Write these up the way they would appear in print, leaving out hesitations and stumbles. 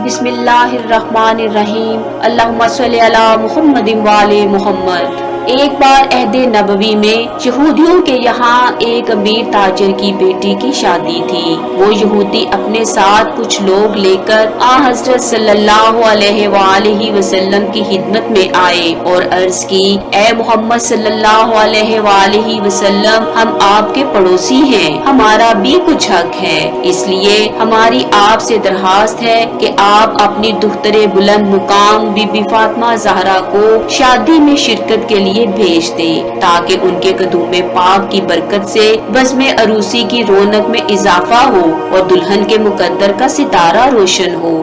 बिस्मिल्लाहिर्रहमानिर्रहीम। अल्लाहुम्मा सल्ली अला मुहम्मदिन व आले मुहम्मद। एक बार अहद नबवी में यहूदियों के यहाँ एक अमीर ताजिर की बेटी की शादी थी। वो यहूदी अपने साथ कुछ लोग लेकर हज़रत सल्लल्लाहु अलैहि वसल्लम की खिदमत में आए और अर्ज की, ए मोहम्मद सल्लल्लाहु अलैहि वसल्लम, हम आपके पड़ोसी हैं, हमारा भी कुछ हक है, इसलिए हमारी आपसे दरखास्त है कि आप अपनी दुख्तरे बुलंद मुकाम बीबी फातिमा ज़हरा को शादी में शिरकत के लिए भेज दे, ताकि उनके कदूम पाक की बरकत से बज़्म अरूसी की रौनक में इजाफा हो और दुल्हन के मुकद्दर का सितारा रोशन हो।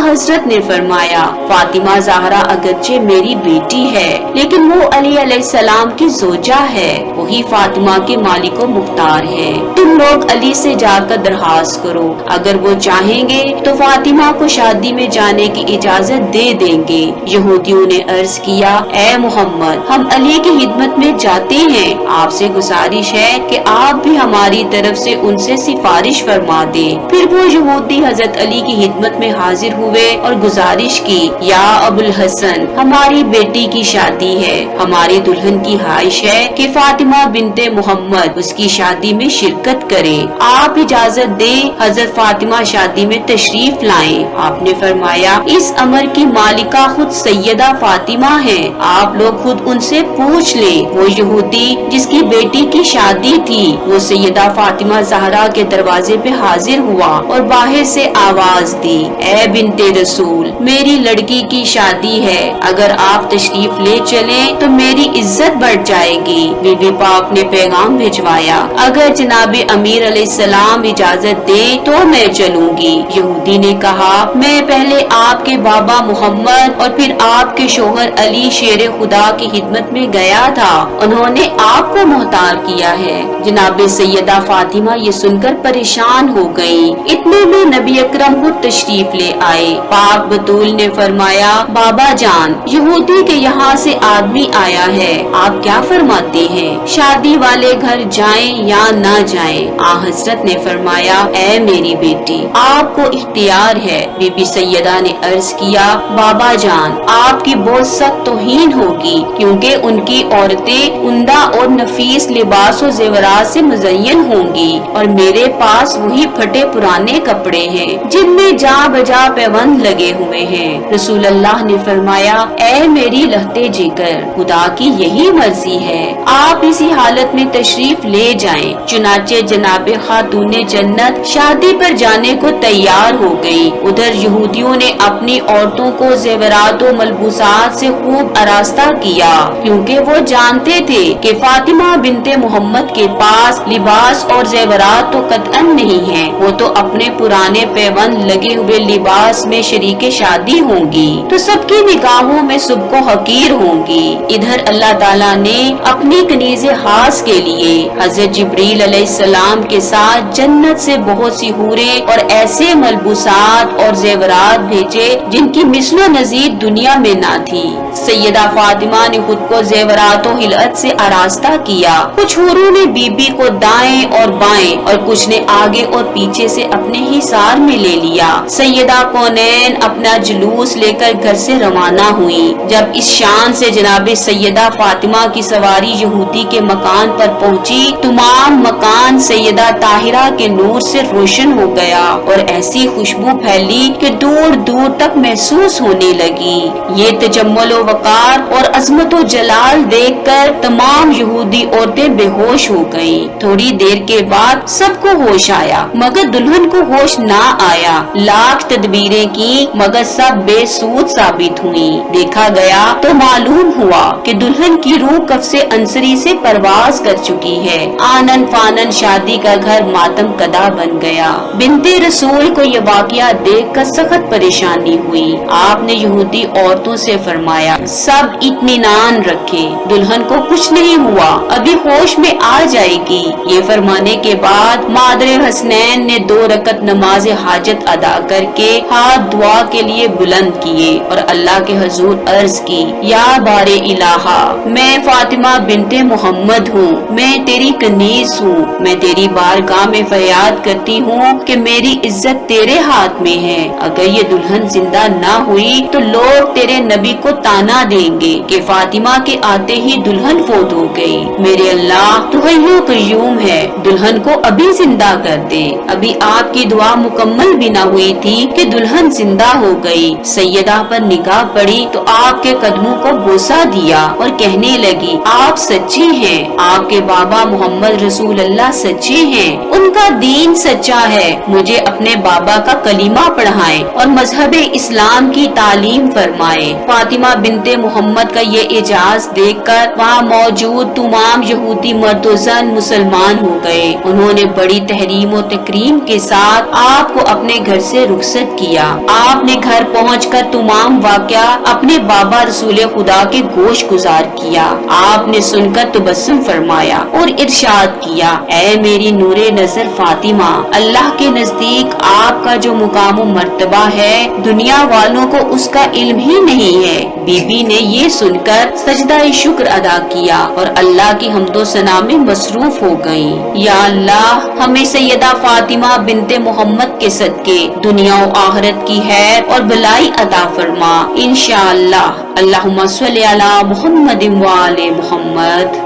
हजरत ने फरमाया, फातिमा ज़हरा अगरचे मेरी बेटी है, लेकिन वो अली अलैहिस्सलाम की ज़ोजा है, वही फातिमा के मालिक व मुख्तार है। तुम लोग अली से जाकर दरखास्त करो, अगर वो चाहेंगे तो फातिमा को शादी में जाने की इजाजत दे देंगे। यहूदियों ने अर्ज किया, ए मोहम्मद, हम अली की खिदमत में जाते हैं, आपसे गुजारिश है कि आप भी हमारी तरफ से उनसे सिफारिश फरमा दें। फिर वो यहूदी हजरत अली की खिदमत में हाजिर हुए और गुजारिश की, या अबुल हसन, हमारी बेटी की शादी है, हमारी दुल्हन की ख्वाहिश है कि फातिमा बिनते मोहम्मद उसकी शादी में शिरकत करे, आप इजाजत दे हजरत फातिमा शादी में तशरीफ लाएं। आपने फरमाया, इस अमर की मालिका खुद सैयदा फातिमा है, आप लोग खुद उनसे पूछ ले। वो यहूदी जिसकी बेटी की शादी थी, वो सैयदा फातिमा ज़हरा के दरवाजे पे हाजिर हुआ और बाहर से आवाज दी, ए बिनते रसूल, मेरी लड़की की शादी है, अगर आप तशरीफ ले चले तो मेरी इज्जत बढ़ जाएगी। बीबी पाक ने पैगाम भिजवाया, अगर जनाबे अमीर अलैहिस्सलाम इजाजत दे तो मैं चलूंगी। यहूदी ने कहा, मैं पहले आपके बाबा मोहम्मद और फिर आपके शोहर अली शेर खुदा की खिदमत में गया था, उन्होंने आपको मुहतार किया है। जनाबे सैयदा फातिमा ये सुनकर परेशान हो गयी। इतने में नबी अकरम खुद तशरीफ ले आए। पाक बतूल ने फरमाया, बाबा जान, यहूदी के यहाँ से आदमी आया है, आप क्या फरमाते हैं, शादी वाले घर जाएं या ना जाएं? हजरत ने फरमाया, ए मेरी बेटी, आपको इख्तियार है। बीबी सैयदा ने अर्ज किया, बाबा जान, आपकी बहुत सख्त तौहीन होगी, क्योंकि उनकी औरतें उम्दा और नफीस लिबास और जेवरात से मुज़य्यन होंगी और मेरे पास वही फटे पुराने कपड़े हैं जिनमें जा बजा पैबंद लगे हुए हैं। रसूल अल्लाह ने फरमाया, ए मेरी लहते जिगर, खुदा की यही मर्जी है, आप इसी हालत में तशरीफ ले जाएं। चुनाचे जनाबे खातूने जन्नत शादी पर जाने को तैयार हो गयी। उधर यहूदियों ने अपनी औरतों को जेवरात और मलबूसात से खूब आरास्ता किया, क्योंकि वो जानते थे कि फातिमा बिनते मोहम्मद के पास लिबास और जेवरात तो कतअन नहीं है, वो तो अपने पुराने पैबंद लगे हुए लिबास में शरीके शादी होंगी, तो सबकी निगाहों में सबको हकीर होंगी। इधर अल्लाह ताला ने अपनी कनीज़े खास के लिए हजरत जिब्रील अलैहिस्सलाम के साथ जन्नत से बहुत सी हूरें और ऐसे मलबूसात और जेवरात भेजे जिनकी मिस्लो नजीर दुनिया में ना थी। सैयदा फातिमा ने खुद को जेवरात और हिलत से आरास्ता किया। कुछ हूरों ने बीबी को दाएं और बाएं और कुछ ने आगे और पीछे से अपने ही सार में ले लिया। सैयदा कौनैन अपना जुलूस लेकर घर से रवाना हुई। जब इस शान से जनाबे सैयदा फातिमा की सवारी यहूदी के मकान पर पहुंची, तमाम मकान सैयदा ताहिरा के नूर से रोशन हो गया और ऐसी खुशबू फैली कि दूर दूर तक महसूस होने लगी। ये तजम्मुल व वकार और अजमत व जलाल देखकर तमाम यहूदी औरतें बेहोश हो गयीं। थोड़ी देर के बाद सबको होश आया, मगर दुल्हन को होश ना आया। लाख तदबीरें की, मगर सब बेसूद साबित हुई। देखा गया तो मालूम हुआ कि दुल्हन की रूह कफ्से अंसरी से परवाज कर चुकी है। आनन फानन शादी का घर मातम कदा बन गया। बिनते रसूल को ये वाकया देखकर सख्त परेशानी हुई। आपने यहूदी औरतों से फरमाया, सब इत्मीनान रखे, दुल्हन को कुछ नहीं हुआ, अभी होश में आ जाएगी। ये फरमाने के बाद मादरे हसनैन ने 2 रकत नमाज हाजत अदा करके हाथ दुआ के लिए बुलंद किए और अल्लाह के हुजूर अर्ज की, या बारे इलाहा, मैं फातिमा बिनते मोहम्मद हूँ, मैं तेरी कनीज हूँ, मैं तेरी बारगाह में फरियाद करती हूँ कि मेरी इज्जत तेरे हाथ में है। अगर ये दुल्हन जिंदा ना हुई तो लोग तेरे नबी को ताना देंगे कि फातिमा के आते ही दुल्हन फौत हो गई। मेरे अल्लाह तू हय्यो कय्यूम है, दुल्हन को अभी जिंदा कर दे। अभी आपकी दुआ मुकम्मल भी ना हुई थी कि दुल्हन जिंदा हो गई। सैयदा पर निगाह पड़ी तो आपके कदमों को बोसा दिया और कहने लगी, आप सच्ची हैं, आपके बाबा मोहम्मद रसूल अल्लाह सच्चे हैं, उनका दीन सच्चा है। मुझे अपने बाबा का कलीमा पढ़ाएं और मजहब इस्लाम की तालीम फरमाएं। फातिमा बिनते मोहम्मद का ये एजाज देखकर वहाँ मौजूद तमाम यहूदी मर्दोजन मुसलमान हो गए। उन्होंने बड़ी तहरीम और तकरीम के साथ आपको अपने घर से रुखसत किया। आपने घर पहुंचकर तमाम वाक़या अपने बाबा रसूल खुदा के गोश गुजार किया। आपने सुनकर तबस्सुम फरमाया और इरशाद किया, ऐ मेरी नूरे नजर फातिमा, अल्लाह के नजदीक आपका जो मुकाम मर्तबा है दुनिया वालों को उसका इल्म ही नहीं है। बीबी ने ये सुनकर सजदा शुक्र अदा किया और अल्लाह की हम्दो सना में मसरूफ हो गयी। या अल्लाह हमें सैयदा फातिमा बिनते मोहम्मद के सदके दुनिया और आखिरत की है और भलाई अता फरमा इंशाअल्लाह। अल्लाहुम्मा सल्ली अला मुहम्मद व आले मुहम्मद।